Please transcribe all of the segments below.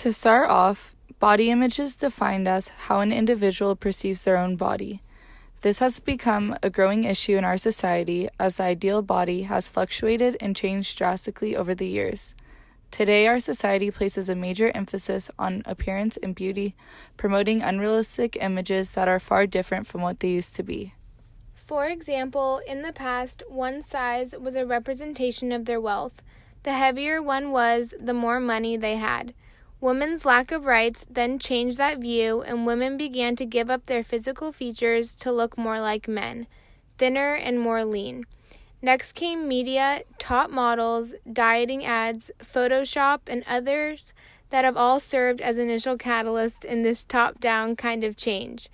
To start off, body image is defined as how an individual perceives their own body. This has become a growing issue in our society as the ideal body has fluctuated and changed drastically over the years. Today, our society places a major emphasis on appearance and beauty, promoting unrealistic images that are far different from what they used to be. For example, in the past, one size was a representation of their wealth. The heavier one was, the more money they had. Women's lack of rights then changed that view, and women began to give up their physical features to look more like men, thinner and more lean. Next came media, top models, dieting ads, Photoshop, and others that have all served as initial catalysts in this top-down kind of change.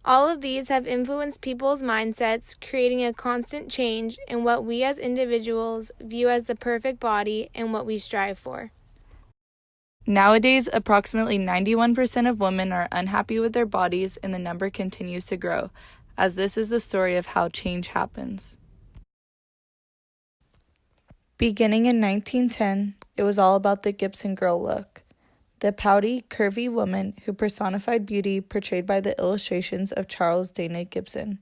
All of these have influenced people's mindsets, creating a constant change in what we as individuals view as the perfect body and what we strive for. Nowadays, approximately 91% of women are unhappy with their bodies, and the number continues to grow, as this is the story of how change happens. Beginning in 1910, it was all about the Gibson girl look. The pouty, curvy woman who personified beauty portrayed by the illustrations of Charles Dana Gibson.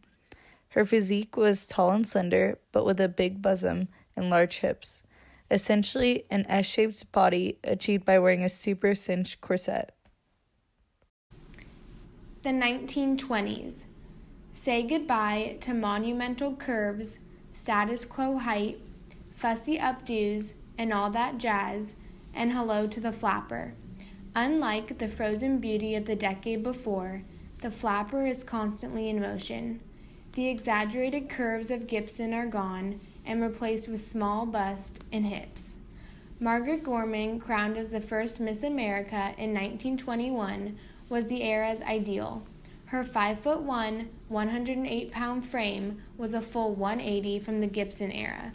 Her physique was tall and slender, but with a big bosom and large hips, essentially an S-shaped body achieved by wearing a super cinched corset. The 1920s. Say goodbye to monumental curves, status quo height, fussy updos, and all that jazz, and hello to the flapper. Unlike the frozen beauty of the decade before, the flapper is constantly in motion. The exaggerated curves of Gibson are gone and replaced with small bust and hips. Margaret Gorman, crowned as the first Miss America in 1921, was the era's ideal. Her 5'1", 108-pound frame was a full 180 from the Gibson era.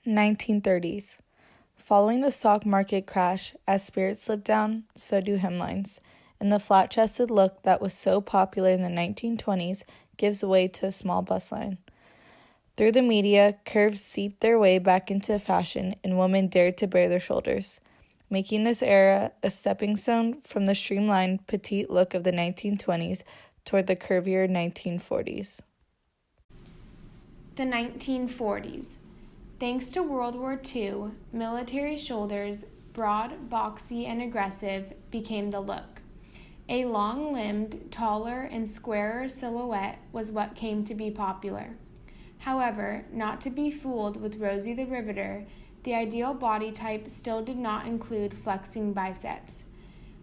1930s. Following the stock market crash, as spirits slipped down, so do hemlines, and the flat-chested look that was so popular in the 1920s gives way to a small bust line. Through the media, curves seeped their way back into fashion, and women dared to bare their shoulders, making this era a stepping stone from the streamlined, petite look of the 1920s toward the curvier 1940s. The 1940s. Thanks to World War II, military shoulders, broad, boxy, and aggressive, became the look. A long-limbed, taller, and squarer silhouette was what came to be popular. However, not to be fooled with Rosie the Riveter, the ideal body type still did not include flexing biceps.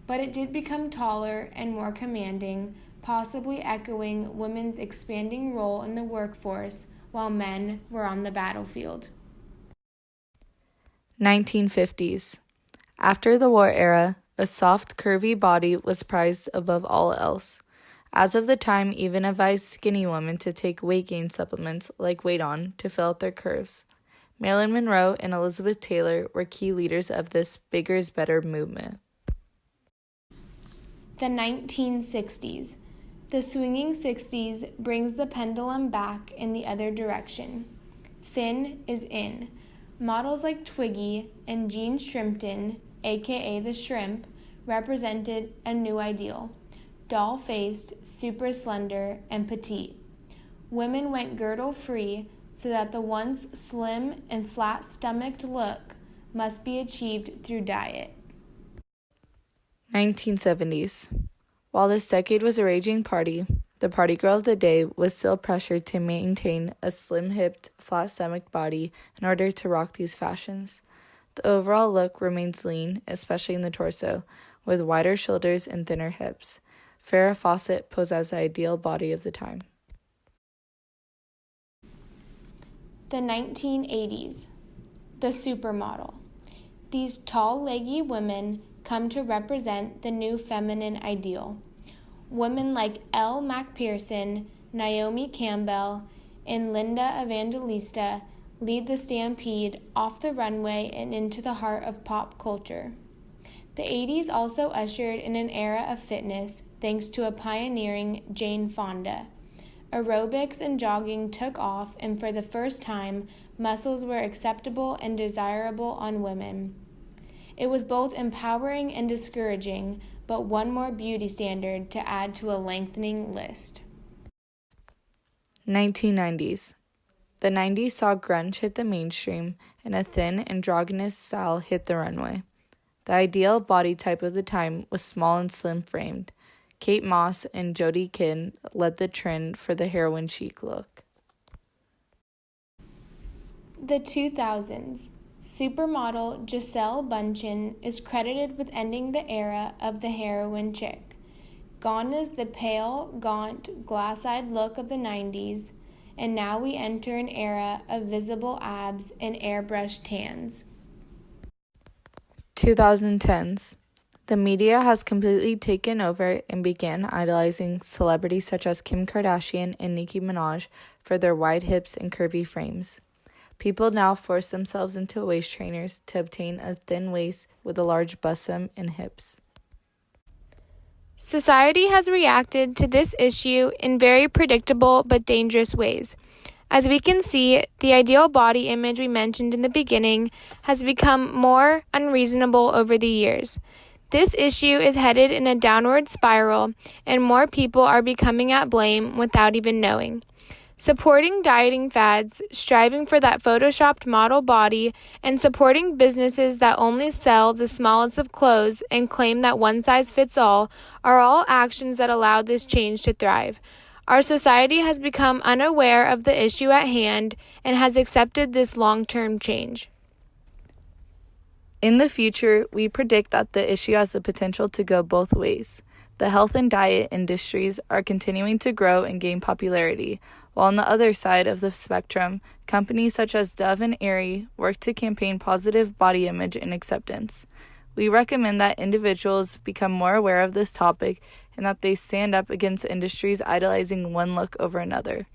But it did become taller and more commanding, possibly echoing women's expanding role in the workforce while men were on the battlefield. 1950s. After the war era, a soft, curvy body was prized above all else. As of the time, even advised skinny women to take weight gain supplements like Weight On to fill out their curves. Marilyn Monroe and Elizabeth Taylor were key leaders of this bigger is better movement. The 1960s. The swinging 60s brings the pendulum back in the other direction. Thin is in. Models like Twiggy and Jean Shrimpton, aka the Shrimp, represented a new ideal. Doll-faced, super slender, and petite. Women went girdle-free so that the once slim and flat-stomached look must be achieved through diet. 1970s. While this decade was a raging party, the party girl of the day was still pressured to maintain a slim-hipped, flat-stomached body in order to rock these fashions. The overall look remains lean, especially in the torso, with wider shoulders and thinner hips. Farrah Fawcett posed as the ideal body of the time. The 1980s. The supermodel. These tall, leggy women come to represent the new feminine ideal. Women like Elle Macpherson, Naomi Campbell, and Linda Evangelista lead the stampede off the runway and into the heart of pop culture. The 80s also ushered in an era of fitness thanks to a pioneering Jane Fonda. Aerobics and jogging took off, and for the first time, muscles were acceptable and desirable on women. It was both empowering and discouraging, but one more beauty standard to add to a lengthening list. 1990s. The 90s saw grunge hit the mainstream, and a thin, androgynous style hit the runway. The ideal body type of the time was small and slim-framed. Kate Moss and Jodie Kidd led the trend for the heroin chic look. The 2000s. Supermodel Gisele Bündchen is credited with ending the era of the heroin chick. Gone is the pale, gaunt, glass-eyed look of the 90s, and now we enter an era of visible abs and airbrushed tans. 2010s. The media has completely taken over and began idolizing celebrities such as Kim Kardashian and Nicki Minaj for their wide hips and curvy frames. People now force themselves into waist trainers to obtain a thin waist with a large bosom and hips. Society has reacted to this issue in very predictable but dangerous ways. As we can see, the ideal body image we mentioned in the beginning has become more unreasonable over the years. This issue is headed in a downward spiral, and more people are becoming at blame without even knowing. Supporting dieting fads, striving for that photoshopped model body, and supporting businesses that only sell the smallest of clothes and claim that one size fits all are all actions that allow this change to thrive. Our society has become unaware of the issue at hand and has accepted this long-term change. In the future, we predict that the issue has the potential to go both ways. The health and diet industries are continuing to grow and gain popularity, while on the other side of the spectrum, companies such as Dove and Aerie work to campaign positive body image and acceptance. We recommend that individuals become more aware of this topic and that they stand up against industries idolizing one look over another.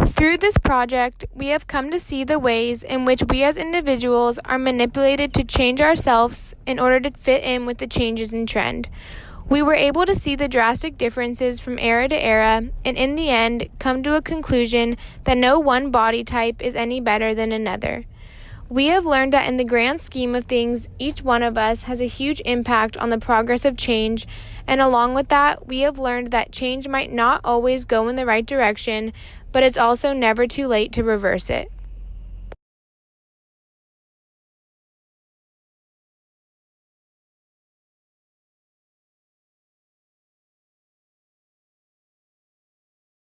Through this project, we have come to see the ways in which we as individuals are manipulated to change ourselves in order to fit in with the changes in trend. We were able to see the drastic differences from era to era, and in the end, come to a conclusion that no one body type is any better than another. We have learned that in the grand scheme of things, each one of us has a huge impact on the progress of change, and along with that, we have learned that change might not always go in the right direction, but it's also never too late to reverse it.